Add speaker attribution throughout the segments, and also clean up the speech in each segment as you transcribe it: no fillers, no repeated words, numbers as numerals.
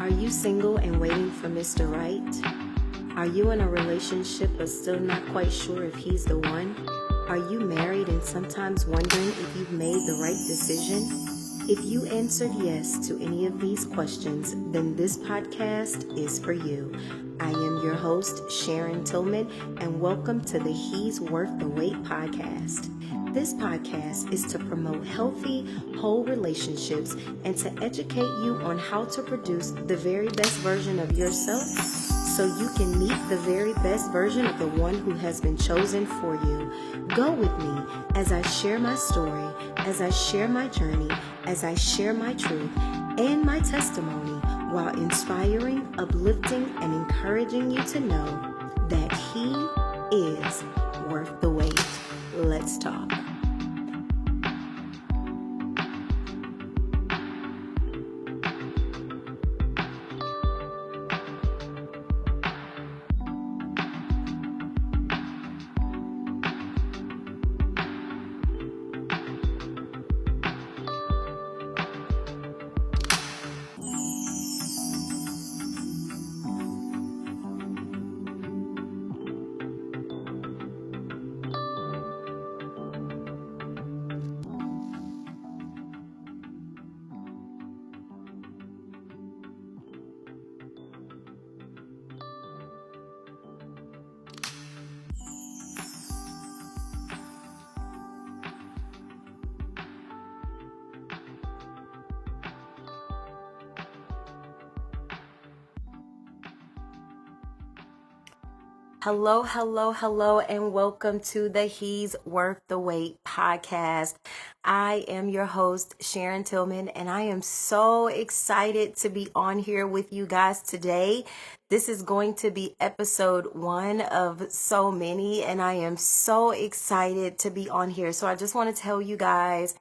Speaker 1: Are you single and waiting for Mr. Right? Are you in a relationship but still not quite sure if he's the one? Are you married and sometimes wondering if you've made the right decision? If you answered yes to any of these questions, then this podcast is for you. I am your host, Sharon Tillman, and welcome to the He's Worth the Wait podcast. This podcast is to promote healthy, whole relationships and to educate you on how to produce the very best version of yourself so you can meet the very best version of the one who has been chosen for you. Go with me as I share my story, as I share my journey, as I share my truth and my testimony while inspiring, uplifting, and encouraging you to know that He is worth the wait. Let's talk. Hello, and welcome to the He's Worth the Wait podcast. I am your host, Sharon Tillman, and I am so excited to be on here with you guys today. This is going to be episode 1 of so many, and I am so excited to be on here. So I just want to tell you guys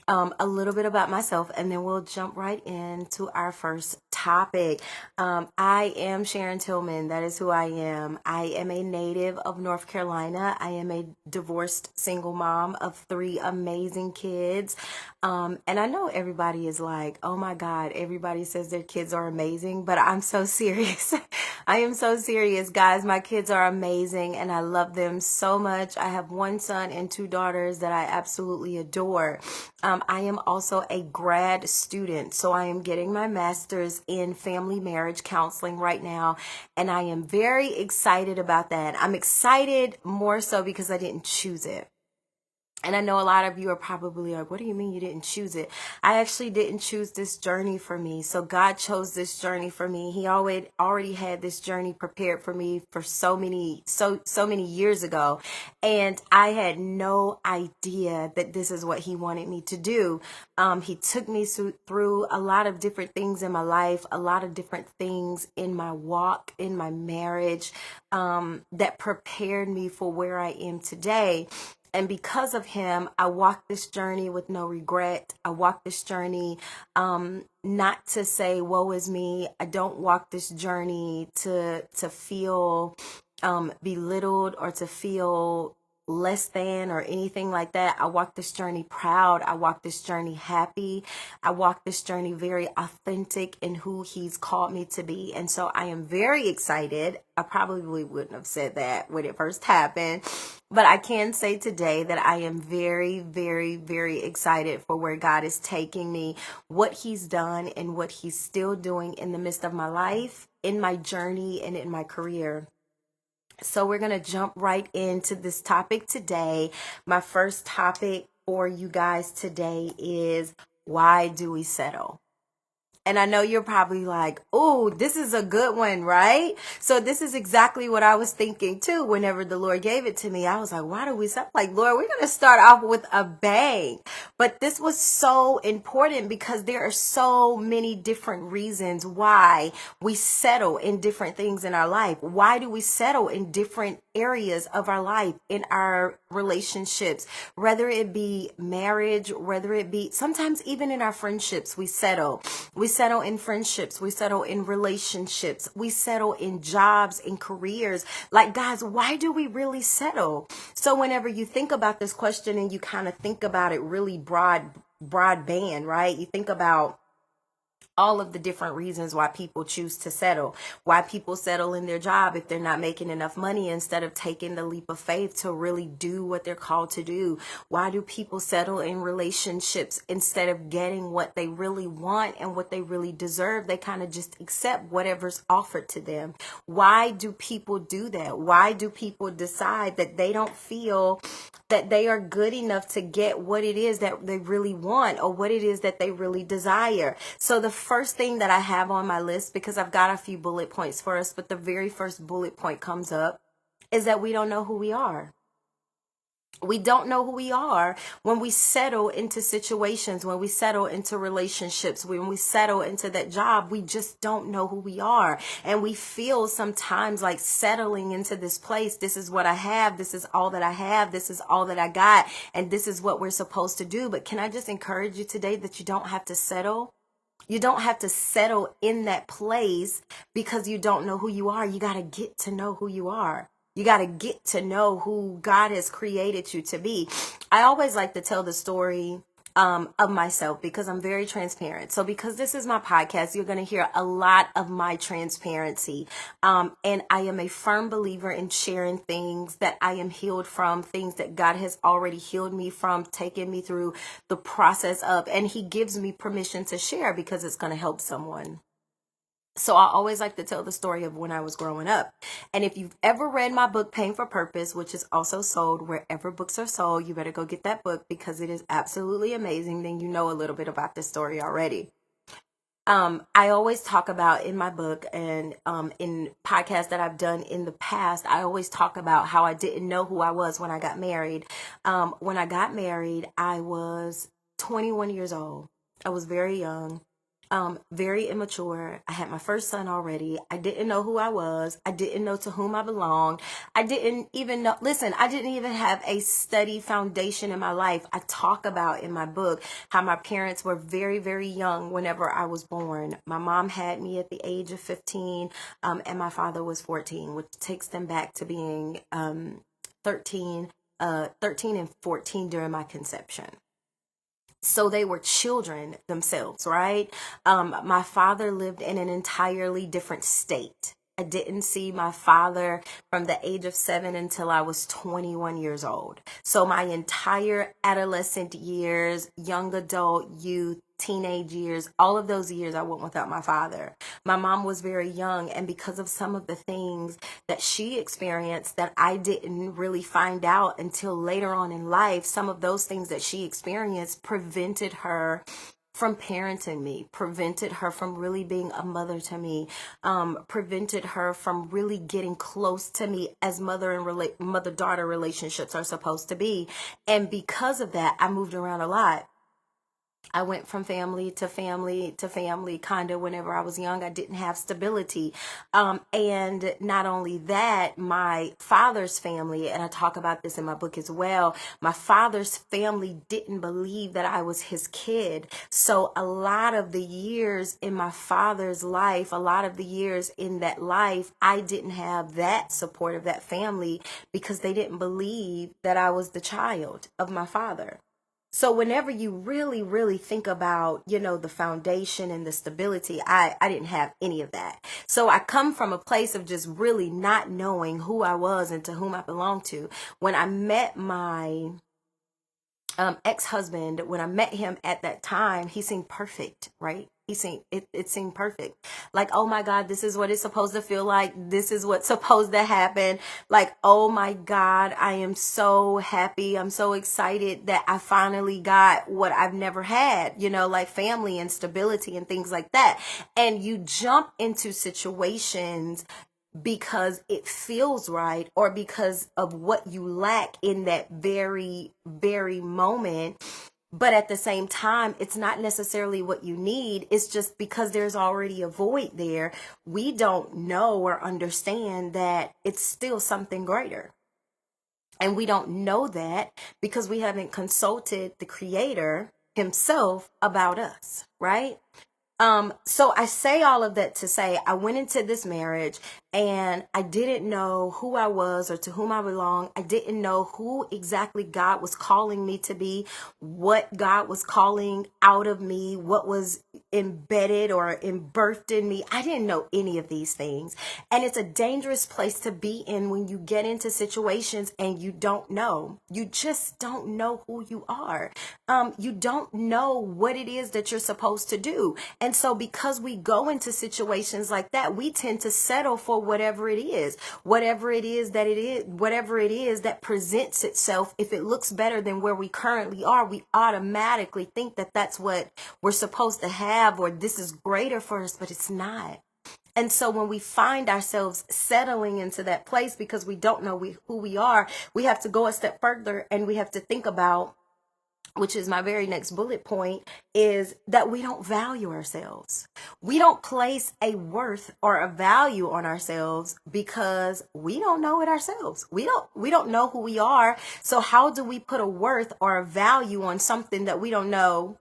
Speaker 1: a little bit about myself, and then we'll jump right into our first topic. I am Sharon Tillman. That is who I am. I am a native of North Carolina. I am a divorced single mom of 3 amazing kids. And I know everybody is like, oh my God, everybody says their kids are amazing, but I'm so serious. I am so serious, guys. My kids are amazing and I love them so much. I have 1 son and 2 daughters that I absolutely adore. I am also a grad student, so I am getting my master's in family marriage counseling right now, and I am very excited about that. I'm excited more so because I didn't choose it. And I know a lot of you are probably like, what do you mean you didn't choose it? I actually didn't choose this journey for me. So God chose this journey for me. He already had this journey prepared for me for so many years ago. And I had no idea that this is what He wanted me to do. He took me through a lot of different things in my life, a lot of different things in my walk, in my marriage, that prepared me for where I am today. And because of Him, I walked this journey with no regret. I walked this journey not to say, woe is me. I don't walk this journey to feel belittled or to feel less than or anything like that. I walk this journey proud. I walk this journey happy. I walk this journey very authentic in who He's called me to be. And so I am very excited. I probably wouldn't have said that when it first happened, but I can say today that I am very, very, very excited for where God is taking me, what He's done and what He's still doing in the midst of my life, in my journey, and in my career. So we're going to jump right into this topic today. My first topic for you guys today is, why do we settle? And I know you're probably like, oh, this is a good one, right? So this is exactly what I was thinking too. Whenever the Lord gave it to me, I was like, why do we settle? Like, Lord, we're going to start off with a bang. But this was so important because there are so many different reasons why we settle in different things in our life. Why do we settle in different areas of our life, in our relationships, whether it be marriage, whether it be sometimes even in our friendships, we settle. We settle in friendships. We settle in relationships. We settle in jobs, in careers. Like, guys, why do we really settle? So whenever you think about this question and you kind of think about it really broad band, right? You think about all of the different reasons why people choose to settle, why people settle in their job if they're not making enough money instead of taking the leap of faith to really do what they're called to do. Why do people settle in relationships instead of getting what they really want and what they really deserve? They kind of just accept whatever's offered to them. Why do people do that? Why do people decide that they don't feel that they are good enough to get what it is that they really want or what it is that they really desire? So the first thing that I have on my list, because I've got a few bullet points for us, but the very first bullet point comes up, is that we don't know who we are. We don't know who we are when we settle into situations, when we settle into relationships, when we settle into that job. We just don't know who we are. And we feel sometimes like settling into this place. This is what I have. This is all that I have. This is all that I got. And this is what we're supposed to do. But can I just encourage you today that you don't have to settle? You don't have to settle in that place because you don't know who you are. You got to get to know who you are. You got to get to know who God has created you to be. I always like to tell the story of myself because I'm very transparent. So because this is my podcast, you're going to hear a lot of my transparency. And I am a firm believer in sharing things that I am healed from, things that God has already healed me from, taken me through the process of, and He gives me permission to share because it's going to help someone. So I always like to tell the story of when I was growing up. And if you've ever read my book, Pain for Purpose, which is also sold wherever books are sold, you better go get that book because it is absolutely amazing. Then you know a little bit about this story already. I always talk about in my book and in podcasts that I've done in the past, I always talk about how I didn't know who I was when I got married. When I got married, I was 21 years old. I was very young. Very immature. I had my first son already. I didn't know who I was. I didn't know to whom I belonged. I didn't even know, listen, I didn't even have a steady foundation in my life. I talk about in my book how my parents were very, very young whenever I was born. My mom had me at the age of 15, and my father was 14, which takes them back to being 13 and 14 during my conception. So they were children themselves, right? My father lived in an entirely different state. I didn't see my father from the age of 7 until I was 21 years old. So my entire adolescent years, young adult, youth, teenage years, all of those years I went without my father. My mom was very young, and because of some of the things that she experienced that I didn't really find out until later on in life, some of those things that she experienced prevented her from parenting me, prevented her from really being a mother to me, prevented her from really getting close to me as mother and mother-daughter relationships are supposed to be. And because of that, I moved around a lot. I went from family to family to family, kind of whenever I was young. I didn't have stability. And not only that, my father's family, and I talk about this in my book as well, my father's family didn't believe that I was his kid. So a lot of the years in my father's life, a lot of the years in that life, I didn't have that support of that family because they didn't believe that I was the child of my father. So whenever you really, really think about, the foundation and the stability, I didn't have any of that. So I come from a place of just really not knowing who I was and to whom I belonged to. When I met my ex-husband, when I met him at that time, he seemed perfect, right? It seemed perfect. Like, oh my God, this is what it's supposed to feel like. This is what's supposed to happen. Like, oh my God, I am so happy. I'm so excited that I finally got what I've never had, like family and stability and things like that. And you jump into situations because it feels right or because of what you lack in that very, very moment. But at the same time, it's not necessarily what you need. It's just because there's already a void there. We don't know or understand that it's still something greater. And we don't know that because we haven't consulted the Creator himself about us, right? So I say all of that to say I went into this marriage and I didn't know who I was or to whom I belonged. I didn't know who exactly God was calling me to be, what God was calling out of me, what was embedded or birthed in me. I didn't know any of these things. And it's a dangerous place to be in when you get into situations and you don't know. You just don't know who you are. You don't know what it is that you're supposed to do. And so because we go into situations like that, we tend to settle for whatever it is whatever it is that presents itself. If it looks better than where we currently are, we automatically think that that's what we're supposed to have, or this is greater for us, but it's not. And so when we find ourselves settling into that place because we don't know who we are, we have to go a step further, and we have to think about, which is my very next bullet point, is that we don't value ourselves. We don't place a worth or a value on ourselves because we don't know it ourselves. We don't know who we are. So how do we put a worth or a value on something that we don't know?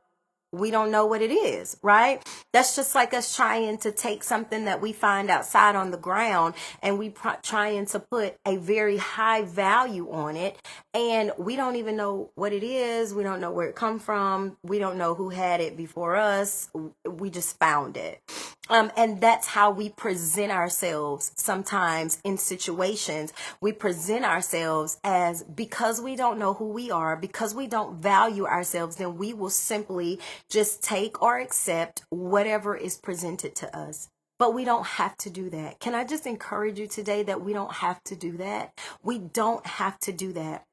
Speaker 1: We don't know what it is, right? That's just like us trying to take something that we find outside on the ground, and we trying to put a very high value on it, and we don't even know what it is. We don't know where it come from. We don't know who had it before us. We just found it. And that's how we present ourselves sometimes in situations. We present ourselves as, because we don't know who we are, because we don't value ourselves, then we will simply just take or accept whatever is presented to us. But we don't have to do that. Can I just encourage you today that we don't have to do that? We don't have to do that.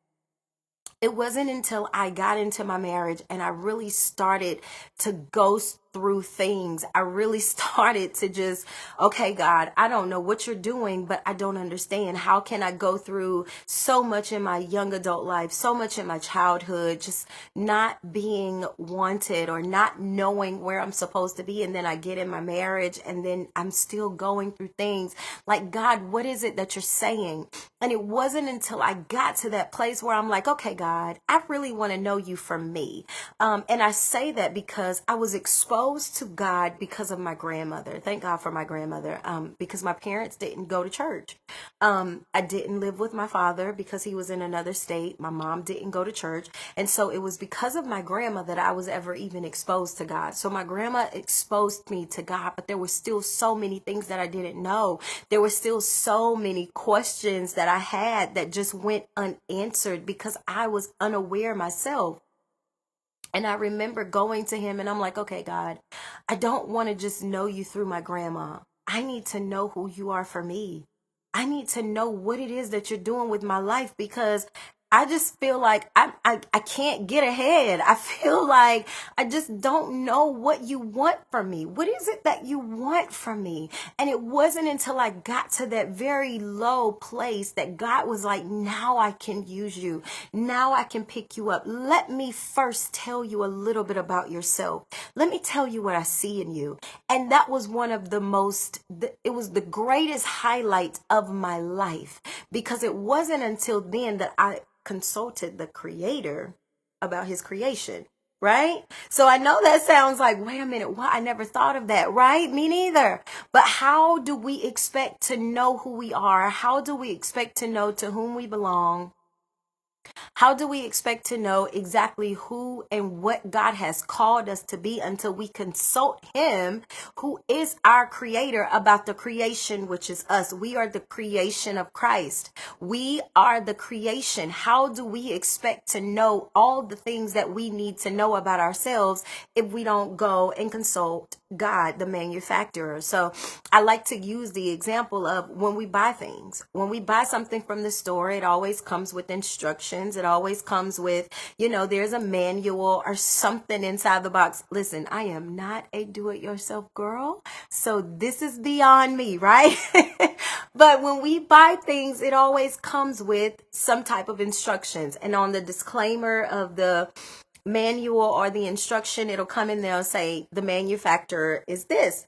Speaker 1: It wasn't until I got into my marriage and I really started to go through things. I really started to just, okay, God, I don't know what you're doing, but I don't understand. How can I go through so much in my young adult life, so much in my childhood, just not being wanted or not knowing where I'm supposed to be? And then I get in my marriage and then I'm still going through things like, God, what is it that you're saying? And it wasn't until I got to that place where I'm like, okay, God, I really want to know you for me. And I say that because I was exposed to God because of my grandmother. Thank God for my grandmother, because my parents didn't go to church. I didn't live with my father because he was in another state. My mom didn't go to church. And so it was because of my grandma that I was ever even exposed to God. So my grandma exposed me to God, but there were still so many things that I didn't know. There were still so many questions that I had that just went unanswered because I was unaware myself. And I remember going to him and I'm like, okay, God, I don't want to just know you through my grandma. I need to know who you are for me. I need to know what it is that you're doing with my life, because I just feel like I can't get ahead. I feel like I just don't know what you want from me. What is it that you want from me? And it wasn't until I got to that very low place that God was like, now I can use you. Now I can pick you up. Let me first tell you a little bit about yourself. Let me tell you what I see in you. And that was one of the it was the greatest highlight of my life, because it wasn't until then that I consulted the Creator about his creation, right? So I know that sounds like, wait a minute, what? I never thought of that, right? Me neither. But how do we expect to know who we are? How do we expect to know to whom we belong? How do we expect to know exactly who and what God has called us to be until we consult him, who is our creator, about the creation, which is us? We are the creation of Christ. We are the creation. How do we expect to know all the things that we need to know about ourselves if we don't go and consult God, the manufacturer? So I like to use the example of when we buy things. When we buy something from the store, it always comes with instructions. It always comes with, there's a manual or something inside the box. Listen, I am not a do-it-yourself girl, so this is beyond me, right? But when we buy things, it always comes with some type of instructions. And on the disclaimer of the manual or the instruction, it'll come in there and say the manufacturer is this.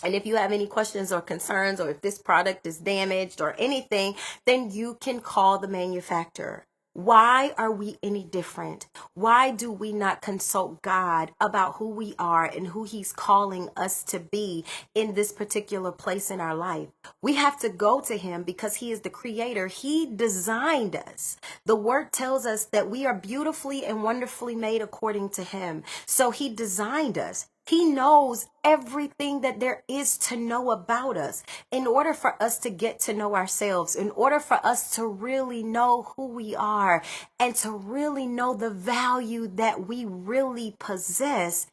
Speaker 1: And if you have any questions or concerns, or if this product is damaged or anything, then you can call the manufacturer. Why are we any different? Why do we not consult God about who we are and who He's calling us to be in this particular place in our life? We have to go to Him because He is the creator. He designed us. The word tells us that we are beautifully and wonderfully made according to Him. So He designed us. He knows everything that there is to know about us. In order for us to get to know ourselves, in order for us to really know who we are and to really know the value that we really possess,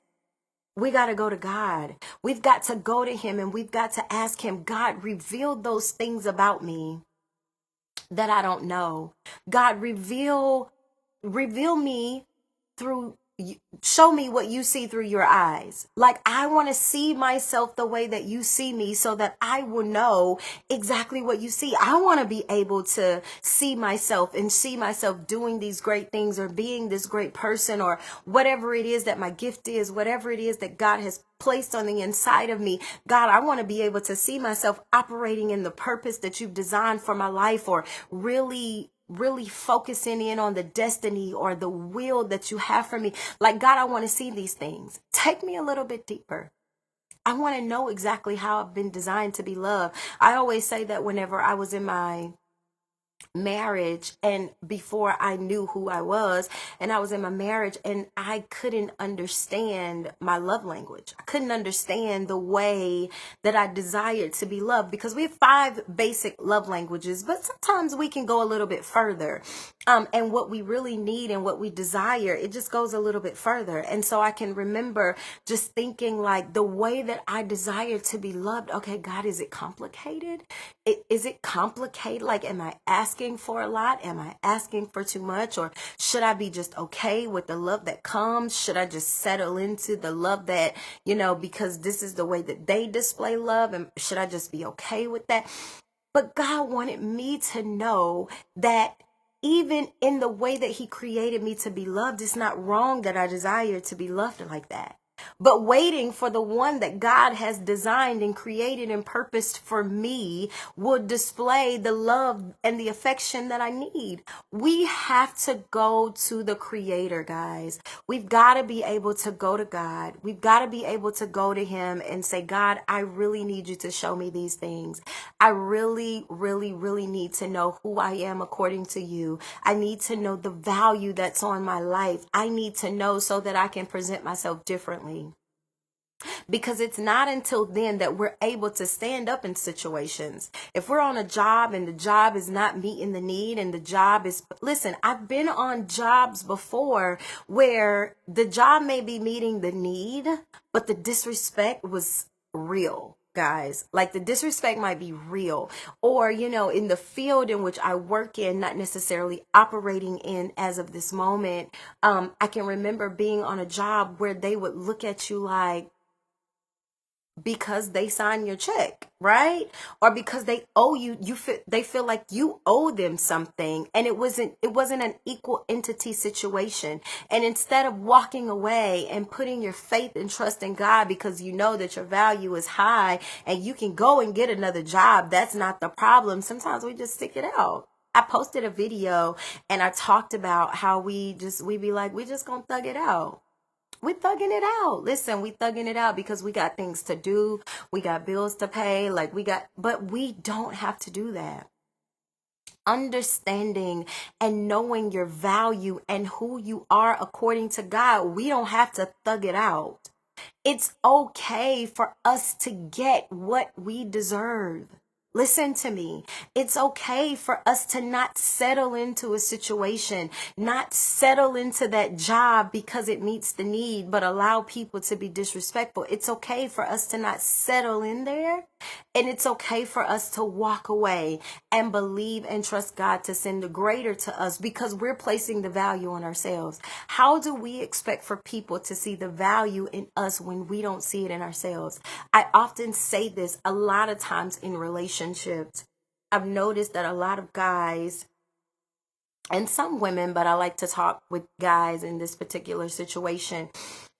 Speaker 1: we got to go to God. We've got to go to Him and we've got to ask Him, God, reveal those things about me that I don't know. God, reveal me through, show me what you see through your eyes. Like, I want to see myself the way that you see me so that I will know exactly what you see. I want to be able to see myself and see myself doing these great things or being this great person or whatever it is that my gift is, whatever it is that God has placed on the inside of me. God, I want to be able to see myself operating in the purpose that you've designed for my life, or really focusing in on the destiny or the will that you have for me. Like, God, I want to see these things. Take me a little bit deeper. I want to know exactly how I've been designed to be loved. I always say that whenever I was in my marriage and before I knew who I was, and I was in my marriage and I couldn't understand my love language. I couldn't understand the way that I desired to be loved, because we have 5 basic love languages, but sometimes we can go a little bit further. And what we really need and what we desire, it just goes a little bit further. And so I can remember just thinking, like, the way that I desire to be loved. Okay, God, is it complicated? Is it complicated? Like, am I asking for a lot? Am I asking for too much? Or should I be just okay with the love that comes? Should I just settle into the love that, because this is the way that they display love? And should I just be okay with that? But God wanted me to know that even in the way that He created me to be loved, it's not wrong that I desire to be loved like that. But waiting for the one that God has designed and created and purposed for me will display the love and the affection that I need. We have to go to the Creator, guys. We've got to be able to go to God. We've got to be able to go to Him and say, God, I really need you to show me these things. I really, really, really need to know who I am according to you. I need to know the value that's on my life. I need to know so that I can present myself differently. Because it's not until then that we're able to stand up in situations. If we're on a job and the job is not meeting the need and the job is, listen, I've been on jobs before where the job may be meeting the need, but the disrespect was real. Guys, like, the disrespect might be real, or, in the field in which I work in, not necessarily operating in as of this moment. I can remember being on a job where they would look at you like, because they sign your check, right? Or because they owe you, they feel like you owe them something, and it wasn't an equal entity situation. And instead of walking away and putting your faith and trust in God, because you know that your value is high and you can go and get another job, that's not the problem. Sometimes we just stick it out. I posted a video and I talked about how we be like, we just gonna thug it out. We thugging it out. Listen, we thugging it out because we got things to do. We got bills to pay. But we don't have to do that. Understanding and knowing your value and who you are according to God, we don't have to thug it out. It's okay for us to get what we deserve. Listen to me. It's okay for us to not settle into a situation, not settle into that job because it meets the need, but allow people to be disrespectful. It's okay for us to not settle in there. And it's okay for us to walk away and believe and trust God to send the greater to us, because we're placing the value on ourselves. How do we expect for people to see the value in us when we don't see it in ourselves? I often say this a lot of times in relationships. I've noticed that a lot of guys and some women, but I like to talk with guys in this particular situation.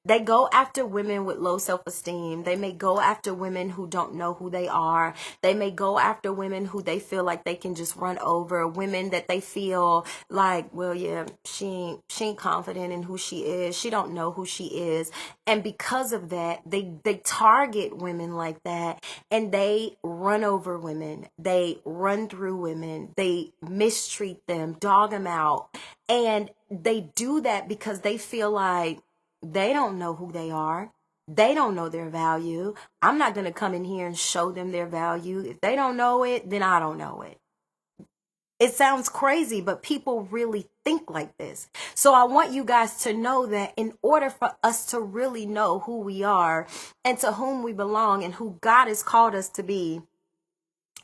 Speaker 1: They go after women with low self-esteem. They may go after women who don't know who they are. They may go after women who they feel like they can just run over. Women that they feel like, well, yeah, she ain't confident in who she is. She don't know who she is. And because of that, they target women like that, and they run over women. They run through women. They mistreat them, dog them out. And they do that because they feel like they don't know who they are. They don't know their value. I'm not going to come in here and show them their value. If they don't know it, then I don't know it. It sounds crazy, but people really think like this. So I want you guys to know that in order for us to really know who we are and to whom we belong and who God has called us to be,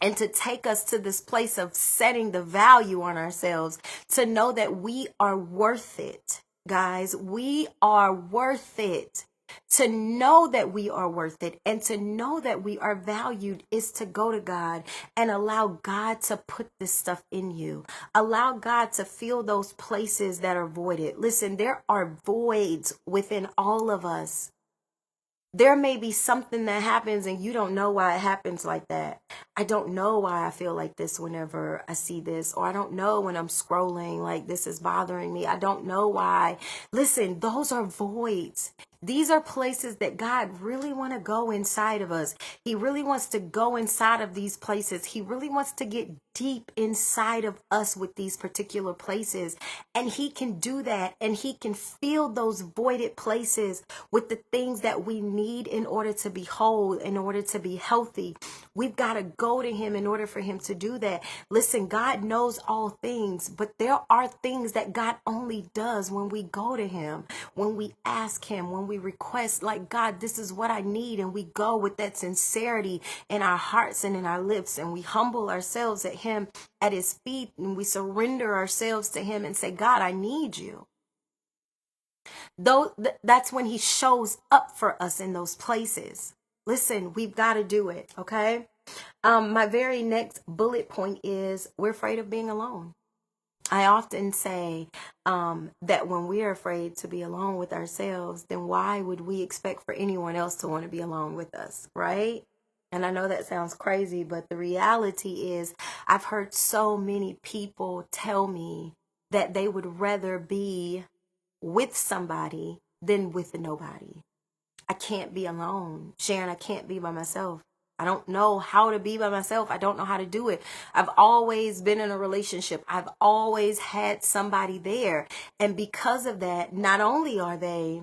Speaker 1: and to take us to this place of setting the value on ourselves, to know that we are worth it. Guys, we are worth it. To know that we are worth it and to know that we are valued is to go to God and allow God to put this stuff in you. Allow God to fill those places that are voided. Listen, there are voids within all of us. There may be something that happens and you don't know why it happens like that. I don't know why I feel like this whenever I see this, or I don't know when I'm scrolling like this is bothering me. I don't know why. Listen, those are voids. These are places that God really want to go inside of us. He really wants to go inside of these places. He really wants to get deep inside of us with these particular places. And he can do that. And he can fill those voided places with the things that we need in order to be whole, in order to be healthy. We've got to go to him in order for him to do that. Listen, God knows all things, but there are things that God only does when we go to him, when we ask him, when we request, like, God, this is what I need. And we go with that sincerity in our hearts and in our lips, and we humble ourselves at him, at his feet, and we surrender ourselves to him and say, God, I need you. Though that's when he shows up for us in those places. Listen, we've got to do it. Okay. My very next bullet point is we're afraid of being alone. I often say that when we're afraid to be alone with ourselves, then why would we expect for anyone else to want to be alone with us, right? And I know that sounds crazy, but the reality is I've heard so many people tell me that they would rather be with somebody than with nobody. I can't be alone. Sharon, I can't be by myself. I don't know how to be by myself. I don't know how to do it. I've always been in a relationship. I've always had somebody there. And because of that, not only are they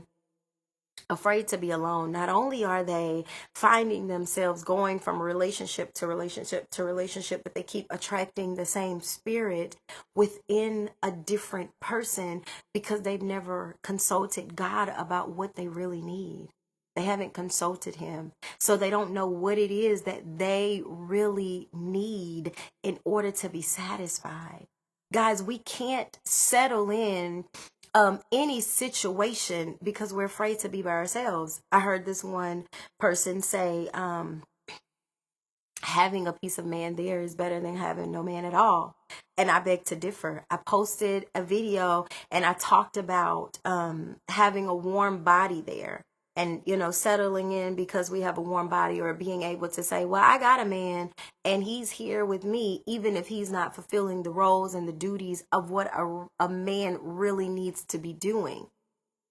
Speaker 1: afraid to be alone, not only are they finding themselves going from relationship to relationship to relationship, but they keep attracting the same spirit within a different person because they've never consulted God about what they really need. They haven't consulted him. So they don't know what it is that they really need in order to be satisfied. Guys, we can't settle in any situation because we're afraid to be by ourselves. I heard this one person say, having a piece of man there is better than having no man at all. And I beg to differ. I posted a video and I talked about having a warm body there. And, settling in because we have a warm body, or being able to say, well, I got a man and he's here with me, even if he's not fulfilling the roles and the duties of what a man really needs to be doing.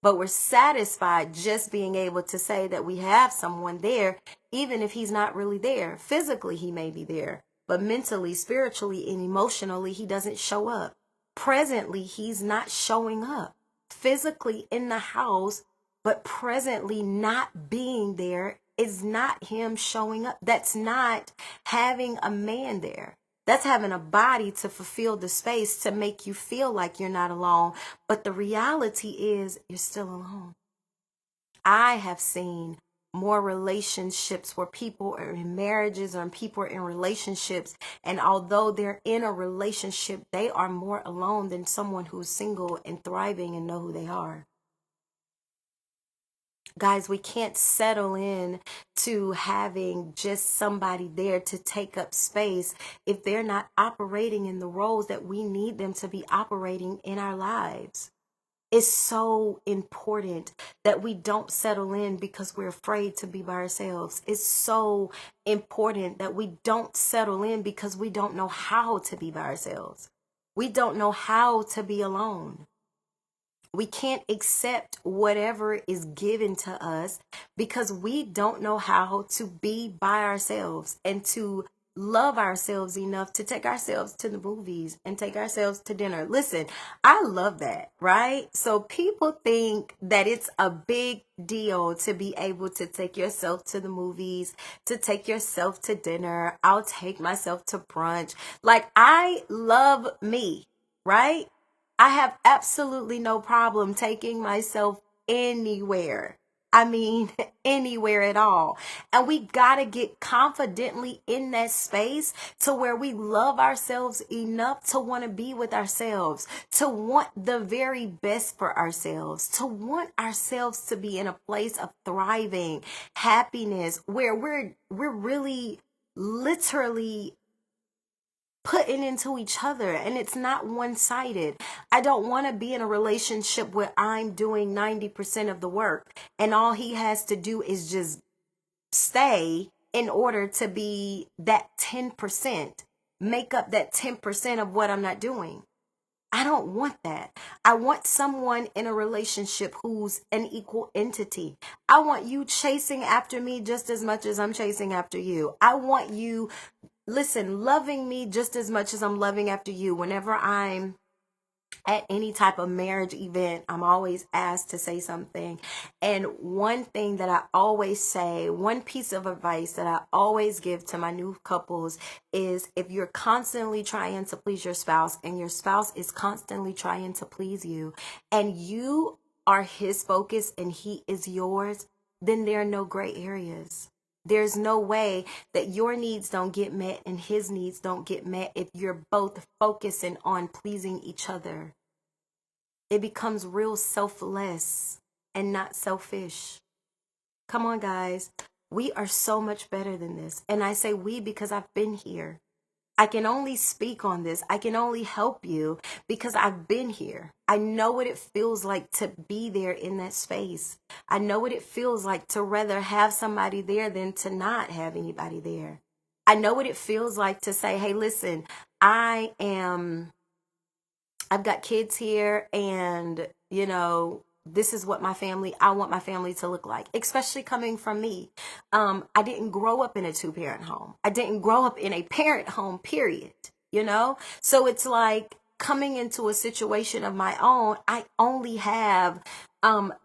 Speaker 1: But we're satisfied just being able to say that we have someone there, even if he's not really there. Physically, he may be there, but mentally, spiritually, and emotionally, he doesn't show up. Presently, he's not showing up. Physically in the house, but presently not being there is not him showing up. That's not having a man there. That's having a body to fulfill the space to make you feel like you're not alone. But the reality is you're still alone. I have seen more relationships where people are in marriages or people are in relationships, and although they're in a relationship, they are more alone than someone who's single and thriving and know who they are. Guys, we can't settle in to having just somebody there to take up space if they're not operating in the roles that we need them to be operating in our lives. It's so important that we don't settle in because we're afraid to be by ourselves. It's so important that we don't settle in because we don't know how to be by ourselves. We don't know how to be alone. We can't accept whatever is given to us because we don't know how to be by ourselves and to love ourselves enough to take ourselves to the movies and take ourselves to dinner. Listen, I love that, right? So people think that it's a big deal to be able to take yourself to the movies, to take yourself to dinner. I'll take myself to brunch. Like, I love me, right? I have absolutely no problem taking myself anywhere. I mean, anywhere at all. And we got to get confidently in that space to where we love ourselves enough to want to be with ourselves, to want the very best for ourselves, to want ourselves to be in a place of thriving, happiness, where we're really literally putting into each other, and it's not one-sided. I don't want to be in a relationship where I'm doing 90% of the work and all he has to do is just stay in order to be that 10%, make up that 10% of what I'm not doing. I don't want that. I want someone in a relationship who's an equal entity. I want you chasing after me just as much as I'm chasing after you. I want you, listen, loving me just as much as I'm loving after you. Whenever I'm at any type of marriage event, I'm always asked to say something. And one thing that I always say, one piece of advice that I always give to my new couples is, if you're constantly trying to please your spouse and your spouse is constantly trying to please you, and you are his focus and he is yours, then there are no gray areas. There's no way that your needs don't get met and his needs don't get met if you're both focusing on pleasing each other. It becomes real selfless and not selfish. Come on, guys. We are so much better than this. And I say we because I've been here. I can only speak on this. I can only help you because I've been here. I know what it feels like to be there in that space. I know what it feels like to rather have somebody there than to not have anybody there. I know what it feels like to say, hey, listen, I've got kids here, and, this is what I want my family to look like, especially coming from me. I didn't grow up in a two-parent home. I didn't grow up in a parent home, period, So it's like coming into a situation of my own, I only have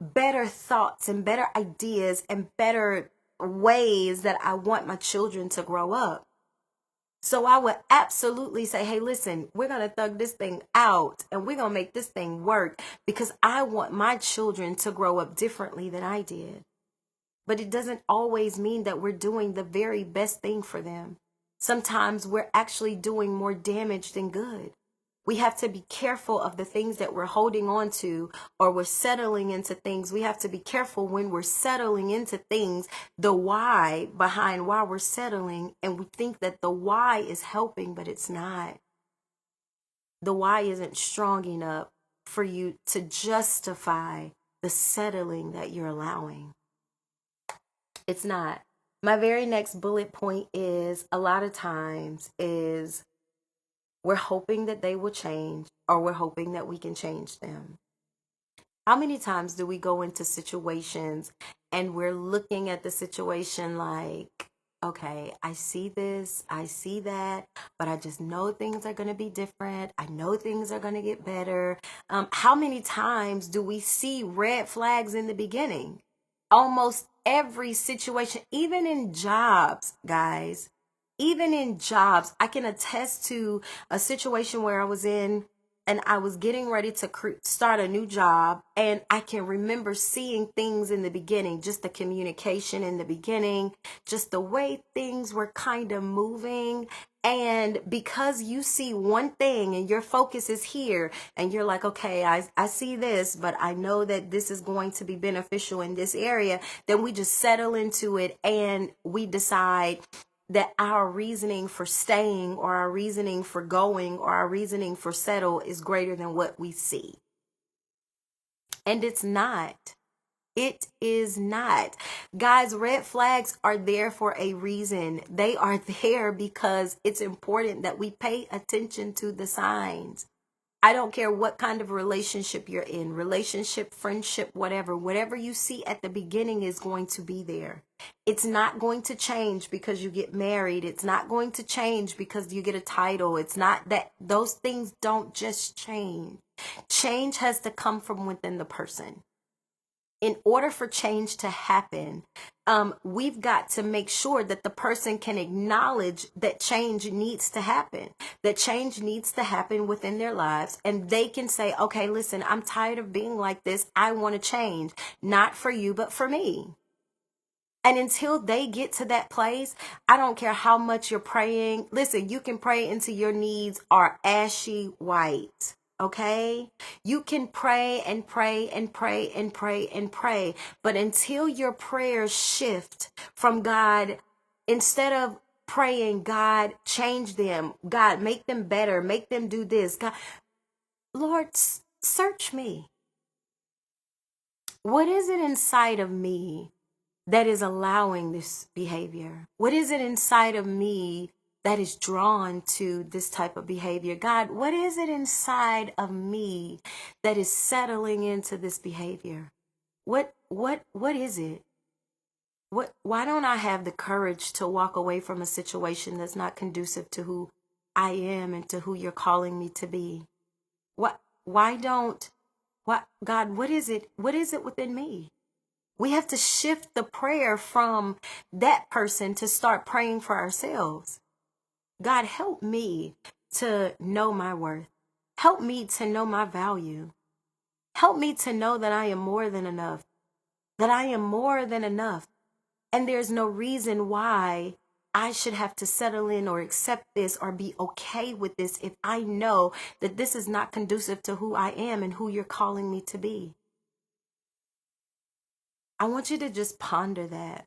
Speaker 1: better thoughts and better ideas and better ways that I want my children to grow up. So I would absolutely say, hey, listen, we're going to thug this thing out and we're going to make this thing work because I want my children to grow up differently than I did. But it doesn't always mean that we're doing the very best thing for them. Sometimes we're actually doing more damage than good. We have to be careful of the things that we're holding on to, or we're settling into things. We have to be careful when we're settling into things, the why behind why we're settling, and we think that the why is helping, but it's not. The why isn't strong enough for you to justify the settling that you're allowing. It's not. My very next bullet point is, a lot of times is, we're hoping that they will change, or we're hoping that we can change them. How many times do we go into situations and we're looking at the situation like, okay, I see this, I see that, but I just know things are going to be different. I know things are going to get better. How many times do we see red flags in the beginning? Almost every situation, even in jobs, guys. Even in jobs, I can attest to a situation where I was in and I was getting ready to start a new job. And I can remember seeing things in the beginning, just the communication in the beginning, just the way things were kind of moving. And because you see one thing and your focus is here and you're like, okay, I see this, but I know that this is going to be beneficial in this area, then we just settle into it and we decide that our reasoning for staying, or our reasoning for going, or our reasoning for settle is greater than what we see. And it's not. It is not. Guys, red flags are there for a reason. They are there because it's important that we pay attention to the signs. I don't care what kind of relationship you're in, relationship, friendship, whatever you see at the beginning is going to be there. It's not going to change because you get married. It's not going to change because you get a title. It's not that those things don't just change. Change has to come from within the person. In order for change to happen, we've got to make sure that the person can acknowledge that change needs to happen, that change needs to happen within their lives. And they can say, okay, listen, I'm tired of being like this. I want to change, not for you, but for me. And until they get to that place, I don't care how much you're praying. Listen, you can pray until your needs are ashy white. Okay? You can pray and pray and pray and pray and pray. But until your prayers shift from God, instead of praying, God, change them. God, make them better. Make them do this. God, Lord, search me. What is it inside of me that is allowing this behavior? What is it inside of me that is drawn to this type of behavior? God, what is it inside of me that is settling into this behavior? What is it? Why don't I have the courage to walk away from a situation that's not conducive to who I am and to who you're calling me to be? God, what is it? What is it within me? We have to shift the prayer from that person to start praying for ourselves. God, help me to know my worth. Help me to know my value. Help me to know that I am more than enough. That I am more than enough. And there's no reason why I should have to settle in or accept this or be okay with this if I know that this is not conducive to who I am and who you're calling me to be. I want you to just ponder that.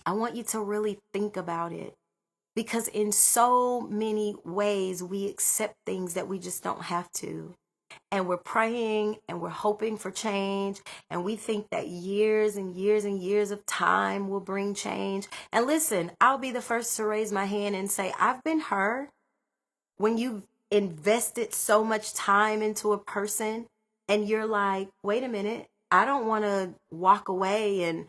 Speaker 1: I want you to really think about it, because in so many ways we accept things that we just don't have to. And we're praying and we're hoping for change. And we think that years and years and years of time will bring change. And listen, I'll be the first to raise my hand and say, I've been hurt. When you've invested so much time into a person and you're like, wait a minute, I don't want to walk away and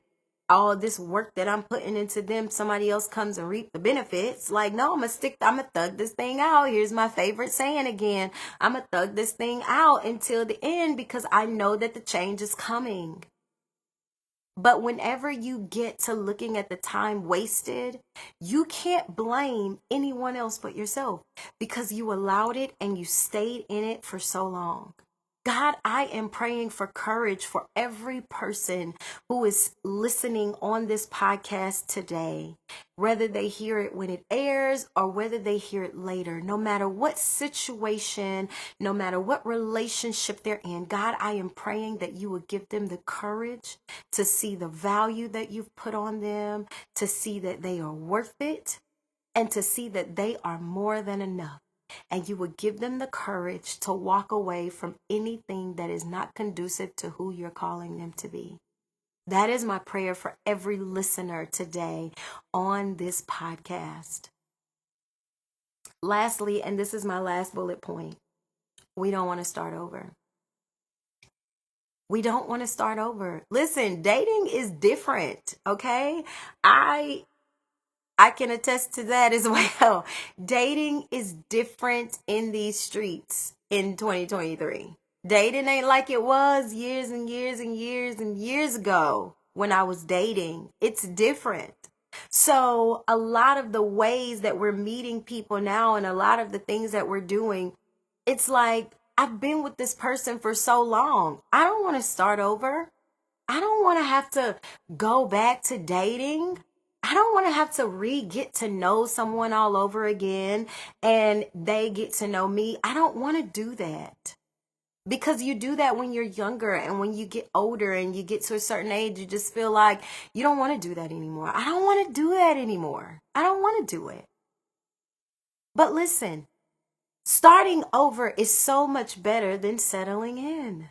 Speaker 1: all this work that I'm putting into them, somebody else comes and reap the benefits. Like, no, I'm gonna thug this thing out. Here's my favorite saying again. I'm gonna thug this thing out until the end because I know that the change is coming. But whenever you get to looking at the time wasted, you can't blame anyone else but yourself because you allowed it and you stayed in it for so long. God, I am praying for courage for every person who is listening on this podcast today, whether they hear it when it airs or whether they hear it later, no matter what situation, no matter what relationship they're in. God, I am praying that you would give them the courage to see the value that you've put on them, to see that they are worth it, and to see that they are more than enough. And you would give them the courage to walk away from anything that is not conducive to who you're calling them to be. That is my prayer for every listener today on this podcast. Lastly, and this is my last bullet point, we don't want to start over. We don't want to start over. Listen, dating is different, okay? I can attest to that as well. Dating is different in these streets in 2023. Dating ain't like it was years and years and years and years ago when I was dating. It's different. So a lot of the ways that we're meeting people now and a lot of the things that we're doing, it's like, I've been with this person for so long. I don't want to start over. I don't want to have to go back to dating. I don't want to have to get to know someone all over again and they get to know me. I don't want to do that. Because you do that when you're younger, and when you get older and you get to a certain age, you just feel like you don't want to do that anymore. I don't want to do that anymore. I don't want to do it. But listen, starting over is so much better than settling in.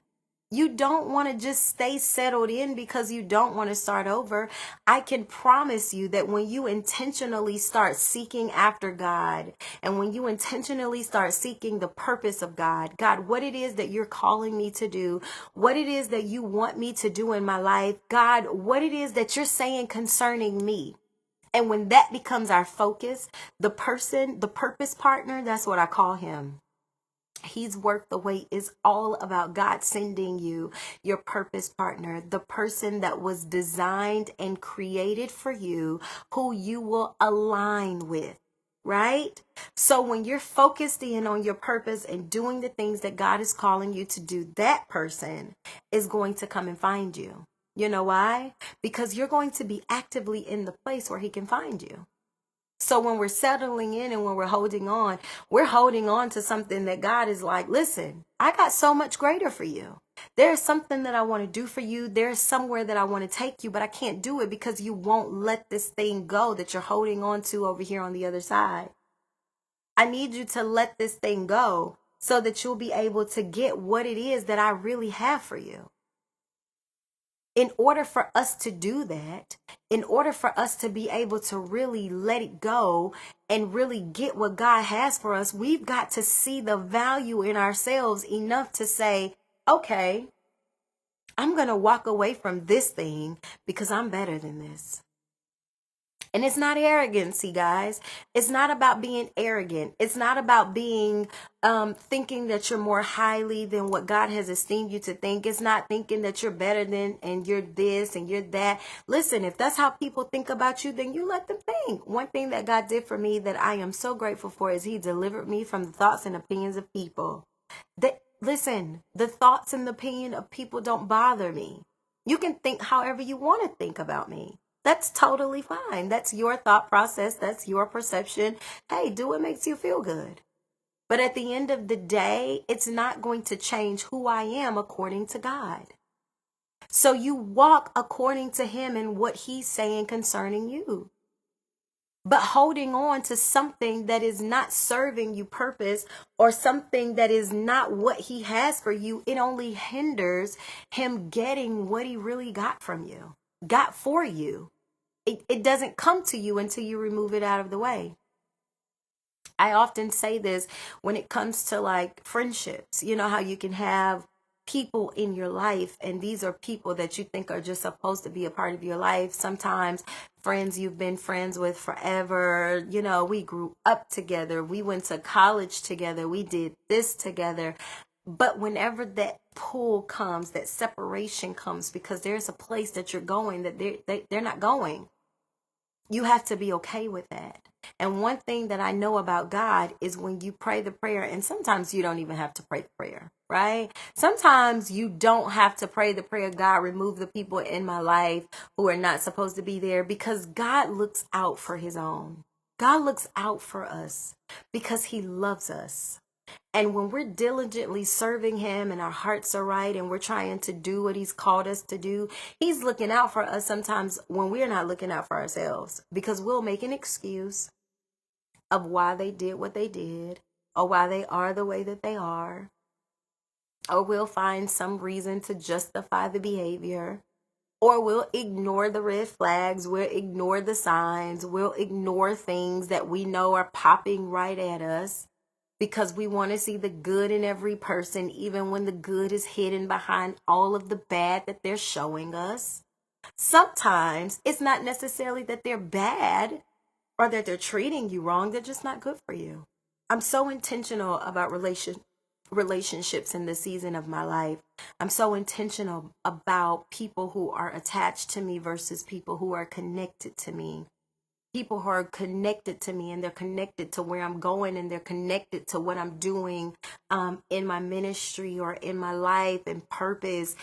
Speaker 1: You don't want to just stay settled in because you don't want to start over. I can promise you that when you intentionally start seeking after God, and when you intentionally start seeking the purpose of God, God, what it is that you're calling me to do, what it is that you want me to do in my life, God, what it is that you're saying concerning me. And when that becomes our focus, the purpose partner, that's what I call him. He's worth the wait is all about God sending you your purpose partner, the person that was designed and created for you, who you will align with, right? So when you're focused in on your purpose and doing the things that God is calling you to do, that person is going to come and find you. You know why? Because you're going to be actively in the place where he can find you. So when we're settling in and when we're holding on to something that God is like, listen, I got so much greater for you. There's something that I want to do for you. There's somewhere that I want to take you, but I can't do it because you won't let this thing go that you're holding on to over here on the other side. I need you to let this thing go so that you'll be able to get what it is that I really have for you. In order for us to do that, in order for us to be able to really let it go and really get what God has for us, we've got to see the value in ourselves enough to say, okay, I'm going to walk away from this thing because I'm better than this. And it's not arrogancy, guys. It's not about being arrogant. It's not about being thinking that you're more highly than what God has esteemed you to think. It's not thinking that you're better than and you're this and you're that. Listen, if that's how people think about you, then you let them think. One thing that God did for me that I am so grateful for is he delivered me from the thoughts and opinions of people. Listen, the thoughts and the opinion of people don't bother me. You can think however you want to think about me. That's totally fine. That's your thought process. That's your perception. Hey, do what makes you feel good. But at the end of the day, it's not going to change who I am according to God. So you walk according to him and what he's saying concerning you. But holding on to something that is not serving you purpose or something that is not what he has for you, it only hinders him getting what he really got from you, got for you. It doesn't come to you until you remove it out of the way. I often say this when it comes to like friendships. You know how you can have people in your life and these are people that you think are just supposed to be a part of your life. Sometimes friends you've been friends with forever. You know, we grew up together. We went to college together. We did this together. But whenever that pull comes, that separation comes because there's a place that you're going that they're not going. You have to be okay with that. And one thing that I know about God is when you pray the prayer, and sometimes you don't even have to pray the prayer, right? Sometimes you don't have to pray the prayer, God, remove the people in my life who are not supposed to be there, because God looks out for his own. God looks out for us because he loves us. And when we're diligently serving him and our hearts are right and we're trying to do what he's called us to do, he's looking out for us sometimes when we're not looking out for ourselves, because we'll make an excuse of why they did what they did or why they are the way that they are. Or we'll find some reason to justify the behavior. Or we'll ignore the red flags. We'll ignore the signs. We'll ignore things that we know are popping right at us, because we want to see the good in every person, even when the good is hidden behind all of the bad that they're showing us. Sometimes it's not necessarily that they're bad or that they're treating you wrong. They're just not good for you. I'm so intentional about relationships in the season of my life. I'm so intentional about people who are attached to me versus people who are connected to me. People who are connected to me and they're connected to where I'm going and they're connected to what I'm doing in my ministry or in my life and purpose.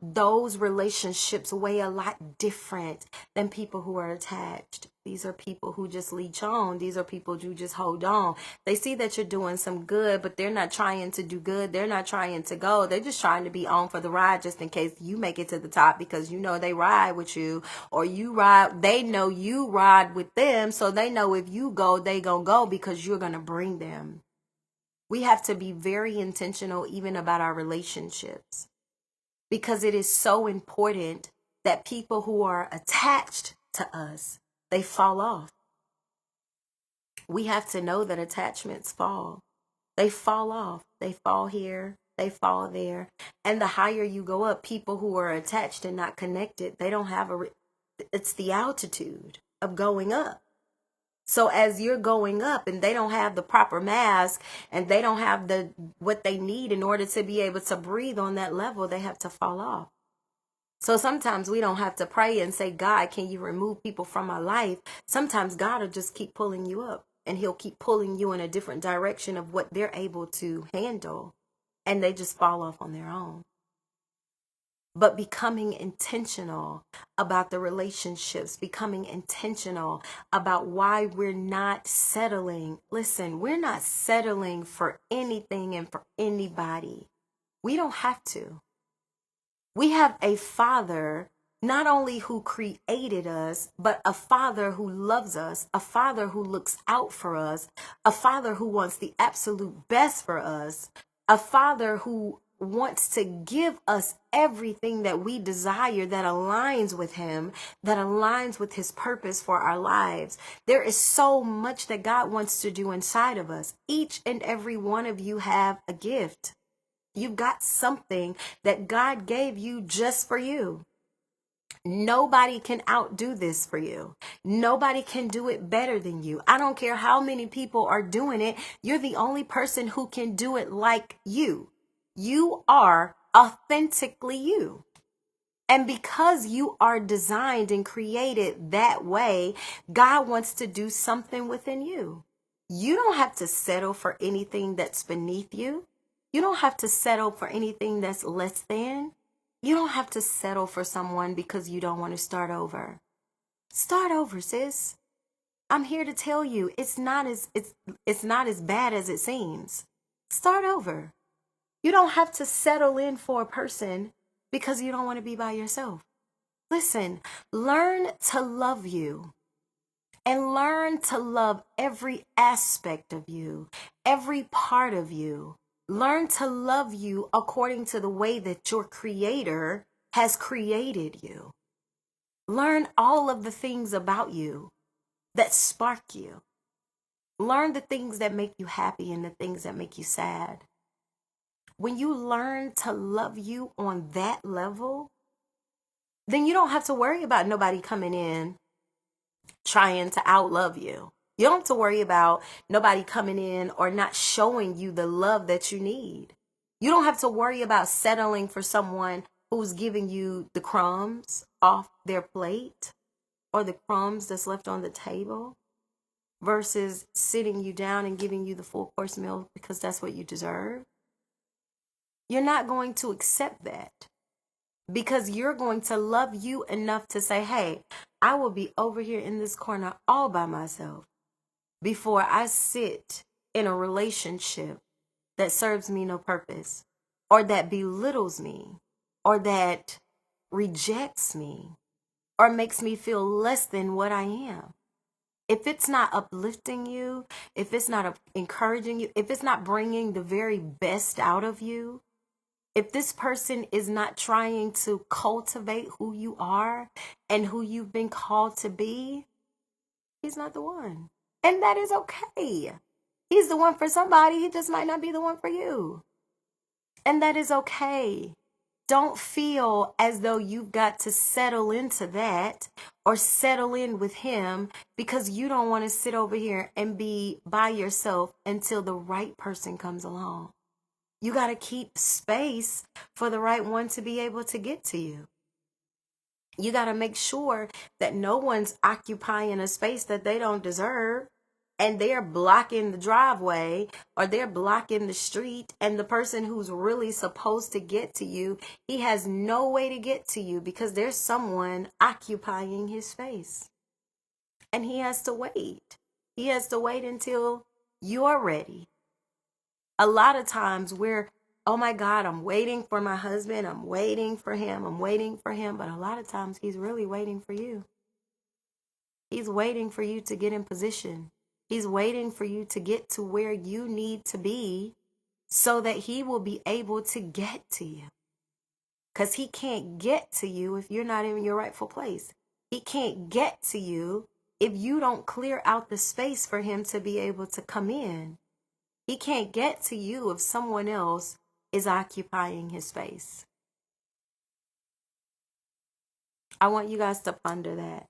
Speaker 1: Those relationships weigh a lot different than people who are attached. These are people who just leech on. These are people who just hold on. They see that you're doing some good, but they're not trying to do good. They're not trying to go. They're just trying to be on for the ride just in case you make it to the top, because you know they ride with you, or you ride. They know you ride with them, so they know if you go, they gonna go because you're gonna bring them. We have to be very intentional even about our relationships. because it is so important that people who are attached to us, they fall off. We have to know that attachments fall. They fall off. They fall here. They fall there. And the higher you go up, people who are attached and not connected, they don't have it's the altitude of going up. So as you're going up and they don't have the proper mask and they don't have what they need in order to be able to breathe on that level, they have to fall off. So sometimes we don't have to pray and say, God, can you remove people from my life? Sometimes God will just keep pulling you up, and he'll keep pulling you in a different direction of what they're able to handle. And they just fall off on their own. But becoming intentional about the relationships, becoming intentional about why we're not settling. Listen, we're not settling for anything and for anybody. We don't have to. We have a Father, not only who created us, but a Father who loves us, a Father who looks out for us, a Father who wants the absolute best for us, a Father who wants to give us everything that we desire that aligns with him, that aligns with his purpose for our lives. There is so much that God wants to do inside of us. Each and every one of you have a gift. You've got something that God gave you just for you. Nobody can outdo this for you. Nobody can do it better than you. I don't care how many people are doing it. You're the only person who can do it like you. You are authentically you. And because you are designed and created that way, God wants to do something within you. You don't have to settle for anything that's beneath you. You don't have to settle for anything that's less than. You don't have to settle for someone because you don't want to start over. Start over, sis. I'm here to tell you it's not as bad as it seems. Start over. You don't have to settle in for a person because you don't want to be by yourself. Listen, learn to love you and learn to love every aspect of you, every part of you. Learn to love you according to the way that your Creator has created you. Learn all of the things about you that spark you. Learn the things that make you happy and the things that make you sad. When you learn to love you on that level, then you don't have to worry about nobody coming in trying to outlove you. You don't have to worry about nobody coming in or not showing you the love that you need. You don't have to worry about settling for someone who's giving you the crumbs off their plate or the crumbs that's left on the table versus sitting you down and giving you the full course meal because that's what you deserve. You're not going to accept that because you're going to love you enough to say, hey, I will be over here in this corner all by myself before I sit in a relationship that serves me no purpose or that belittles me or that rejects me or makes me feel less than what I am. If it's not uplifting you, if it's not encouraging you, if it's not bringing the very best out of you, if this person is not trying to cultivate who you are and who you've been called to be, he's not the one. And that is okay. He's the one for somebody. He just might not be the one for you. And that is okay. Don't feel as though you've got to settle into that or settle in with him because you don't want to sit over here and be by yourself until the right person comes along. You got to keep space for the right one to be able to get to you. You got to make sure that no one's occupying a space that they don't deserve and they're blocking the driveway or they're blocking the street, and the person who's really supposed to get to you, he has no way to get to you because there's someone occupying his space. And he has to wait. He has to wait until you're ready. A lot of times we're, oh my God, I'm waiting for my husband. I'm waiting for him. I'm waiting for him. But a lot of times he's really waiting for you. He's waiting for you to get in position. He's waiting for you to get to where you need to be so that he will be able to get to you. because he can't get to you if you're not in your rightful place. He can't get to you if you don't clear out the space for him to be able to come in. He can't get to you if someone else is occupying his space. I want you guys to ponder that.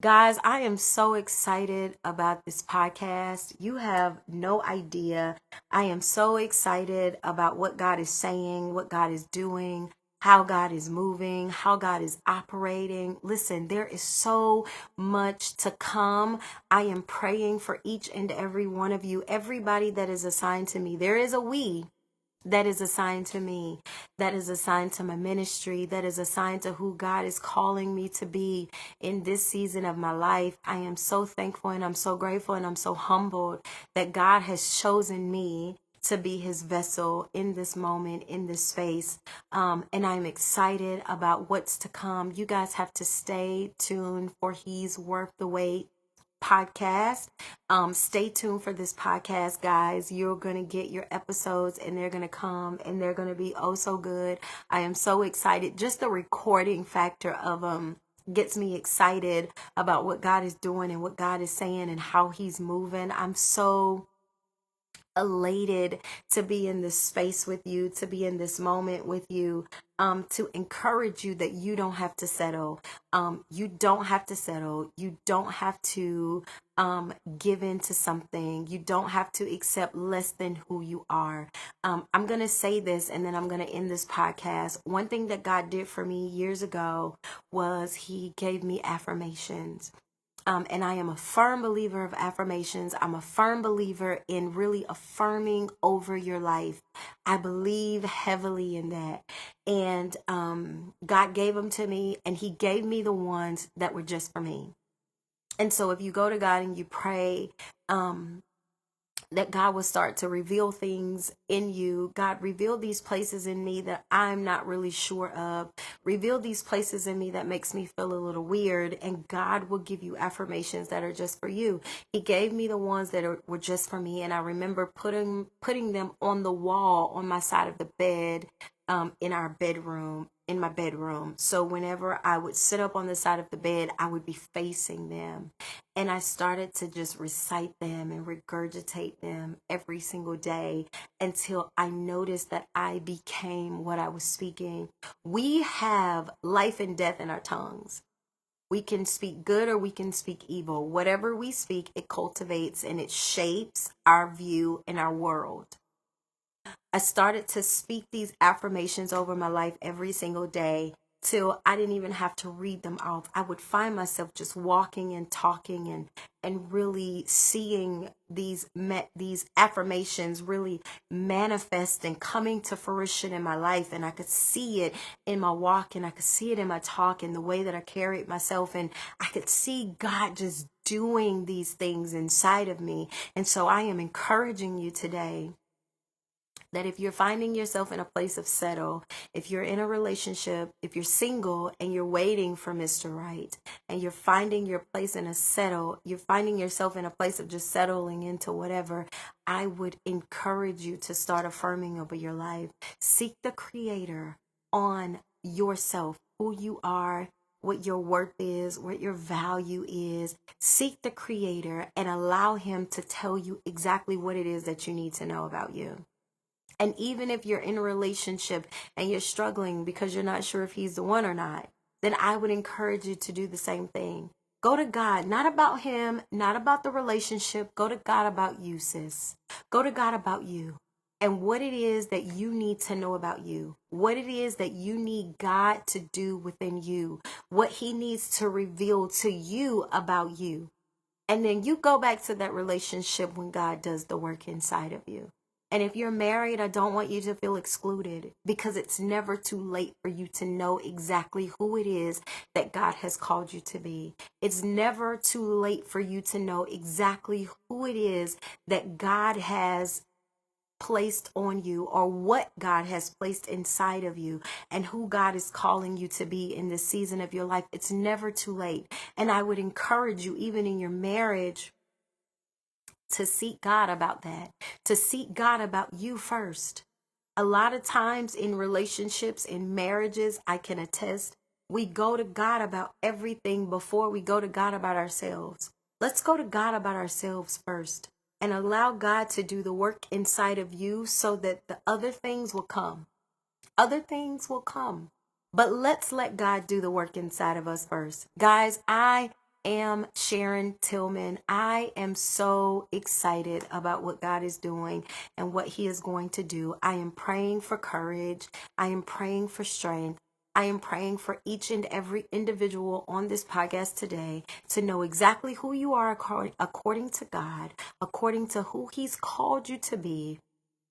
Speaker 1: Guys, I am so excited about this podcast. You have no idea. I am so excited about what God is saying, what God is doing, how God is moving, how God is operating. Listen, there is so much to come. I am praying for each and every one of you, everybody that is assigned to me. There is a we that is assigned to me, that is assigned to my ministry, that is assigned to who God is calling me to be in this season of my life. I am so thankful and I'm so grateful and I'm so humbled that God has chosen me to be his vessel in this moment, in this space. And I'm excited about what's to come. You guys have to stay tuned for He's Worth the Wait podcast. Stay tuned for this podcast, guys. You're going to get your episodes and they're going to come and they're going to be oh so good. I am so excited. Just the recording factor of gets me excited about what God is doing and what God is saying and how he's moving. I'm so elated to be in this space with you, to be in this moment with you, to encourage you that you don't have to settle. You don't have to settle. You don't have to give in to something. You don't have to accept less than who you are. I'm going to say this and then I'm going to end this podcast. One thing that God did for me years ago was he gave me affirmations. And I am a firm believer of affirmations. I'm a firm believer in really affirming over your life. I believe heavily in that. And God gave them to me, and he gave me the ones that were just for me. And so if you go to God and you pray, that God will start to reveal things in you. God, reveal these places in me that I'm not really sure of. Reveal these places in me that makes me feel a little weird. And God will give you affirmations that are just for you. He gave me the ones that were just for me. And I remember putting them on the wall on my side of the bed, in my bedroom. So whenever I would sit up on the side of the bed, I would be facing them. And I started to just recite them and regurgitate them every single day until I noticed that I became what I was speaking. We have life and death in our tongues. We can speak good or we can speak evil. Whatever we speak, it cultivates and it shapes our view in our world. I started to speak these affirmations over my life every single day till I didn't even have to read them off. I would find myself just walking and talking and really seeing these affirmations really manifest and coming to fruition in my life. And I could see it in my walk and I could see it in my talk and the way that I carried myself. And I could see God just doing these things inside of me. And so I am encouraging you today that if you're finding yourself in a place of settle, if you're in a relationship, if you're single and you're waiting for Mr. Right, and you're finding your place in a settle, you're finding yourself in a place of just settling into whatever, I would encourage you to start affirming over your life. Seek the Creator on yourself, who you are, what your worth is, what your value is. Seek the Creator and allow him to tell you exactly what it is that you need to know about you. And even if you're in a relationship and you're struggling because you're not sure if he's the one or not, then I would encourage you to do the same thing. Go to God, not about him, not about the relationship. Go to God about you, sis. Go to God about you and what it is that you need to know about you, what it is that you need God to do within you, what he needs to reveal to you about you. And then you go back to that relationship when God does the work inside of you. And if you're married, I don't want you to feel excluded because it's never too late for you to know exactly who it is that God has called you to be. It's never too late for you to know exactly who it is that God has placed on you or what God has placed inside of you and who God is calling you to be in this season of your life. It's never too late. And I would encourage you, even in your marriage, to seek God about that, to seek God about you first. A lot of times in relationships, in marriages, I can attest, we go to God about everything before we go to God about ourselves. Let's go to God about ourselves first and allow God to do the work inside of you so that the other things will come. Other things will come. But let's let God do the work inside of us first. Guys, I am Sharon Tillman. I am so excited about what God is doing and what He is going to do. I am praying for courage. I am praying for strength. I am praying for each and every individual on this podcast today to know exactly who you are according to God, according to who He's called you to be,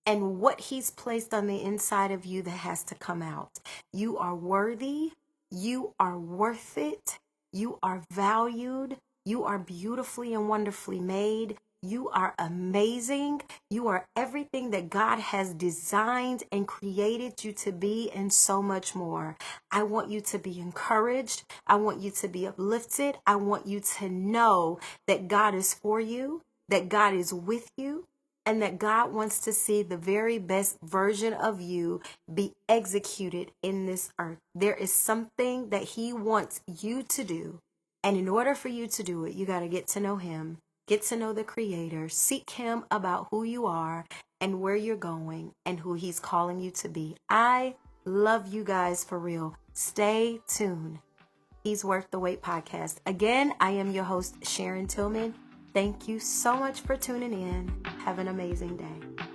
Speaker 1: and what He's placed on the inside of you that has to come out. You are worthy. You are worth it. You are valued. You are beautifully and wonderfully made. You are amazing. You are everything that God has designed and created you to be, and so much more. I want you to be encouraged. I want you to be uplifted. I want you to know that God is for you, that God is with you, and that God wants to see the very best version of you be executed in this earth. There is something that He wants you to do. And in order for you to do it, you got to get to know Him, get to know the Creator, seek Him about who you are and where you're going and who He's calling you to be. I love you guys for real. Stay tuned. He's Worth the Wait podcast. Again, I am your host, Sharon Tillman. Thank you so much for tuning in. Have an amazing day.